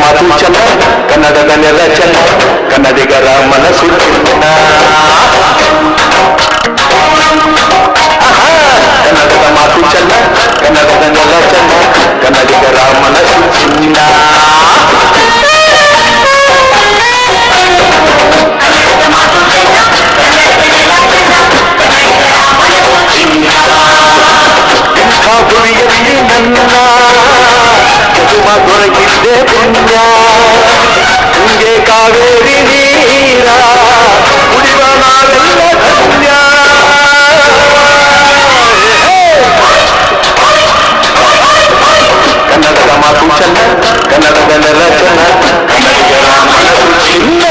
ಮಾತು ಚೆನ್ನ, ಕನ್ನಡದ ನೆಲ ಚೆನ್ನ, ಕನ್ನಡಿಗರ ಮನಸ್ಸು ಚೆನ್ನ. ಕನ್ನಡದ ಮಾತು ಚೆನ್ನ, ಕನ್ನಡದ ನೆಲ ಚೆನ್ನ, ಕನ್ನಡಿಗರ ಮನಸ್ಸು ಚಿನ್ನ. ಗುರಿಯಲ್ಲಿ ನನ್ನ ಕುಸುಮ ದೊರಕಿದ್ದೆ ಪುಣ್ಯ, ಹಿಂಗೆ ಕಾವೇರಿ ನೀರ ಕುಡಿವ ನಾವೆಲ್ಲ ಧನ್ಯ. ಕನ್ನಡದ ಮಾತು ಚೆನ್ನ, ಕನ್ನಡದ ನೆಲ ಚೆನ್ನ, ಕನ್ನಡಿಗರ ಮನಸ್ಸು ಚಿನ್ನ.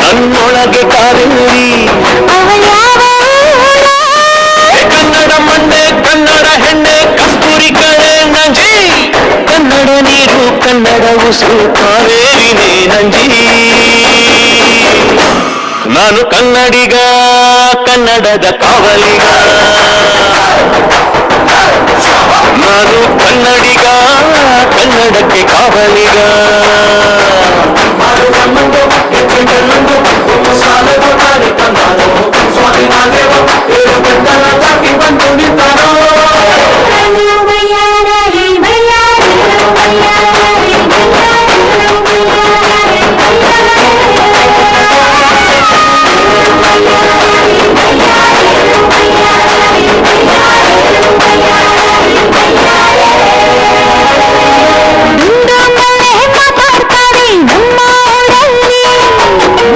ನನ್ನೊಳಗೆ ಕಾವೇರಿ ಕನ್ನಡ ಮಣ್ಣೆ, ಕನ್ನಡ ಹೆಣ್ಣೆ, ಕಸ್ತೂರಿ ಕಳೆ ನಂಜಿ, ಕನ್ನಡ ನೀರು, ಕನ್ನಡ ಉಸಿರು, ಕಾವೇರಿನೇ ನಂಜಿ. ನಾನು ಕನ್ನಡಿಗ, ಕನ್ನಡದ ಕಾವಲಿಗ. ನಾನು ಕನ್ನಡಿಗ, ಕನ್ನಡಕ್ಕೆ ಕಾವಲಿಗ.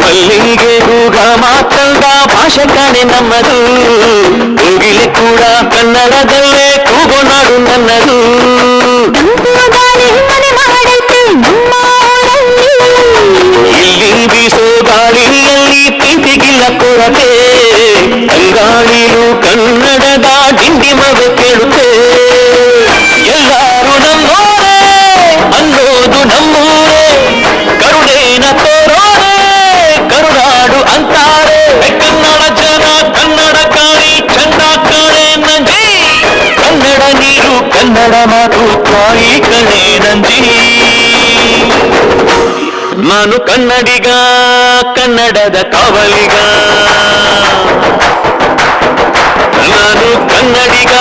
ಮಲ್ಲಿಗೆ ಹೂಗ ಮಾತಂದ ಭಾಷೆ ಕಾಣೆ ನಮ್ಮದು, ಕೋಗಿಲೆ ಕೂಡ ಕನ್ನಡದಲ್ಲೇ ಕೂಗೋನಾಡು ನನ್ನದು. ಇಲ್ಲಿ ಬೀಸೋ ಗಾಳಿಯಲ್ಲಿ ಪ್ರೀತಿಗಿಲ್ಲ ಕೊರತೆ, ಅಂಗಾಳಿಲು ಕನ್ನಡದ ಡಿಂಡಿ ಮಗ ಕೇಳುತ್ತೆ. ಎಲ್ಲರೂ ನಮ್ಮೋರೇ ಅನ್ನೋದು ನಮ್ಮೂರೇ, ಕರುಣೇನ ತೋರೋರೆ ಕರುನಾಡು ಅಂತಾರೆ. ಕನ್ನಡ ಜನ, ಕನ್ನಡ ಕಾಳಿ, ಚಂದ ಕಾಣೆ ನಂಜಿ, ಕನ್ನಡ ನೀರು, ಕನ್ನಡ ಮಾತು, ಕಾಳಿ ಕಣೆ ನಂಜಿ. ನಾನು ಕನ್ನಡಿಗ, ಕನ್ನಡದ ಕಾವಲಿಗ. ನಾನು ಕನ್ನಡಿಗ,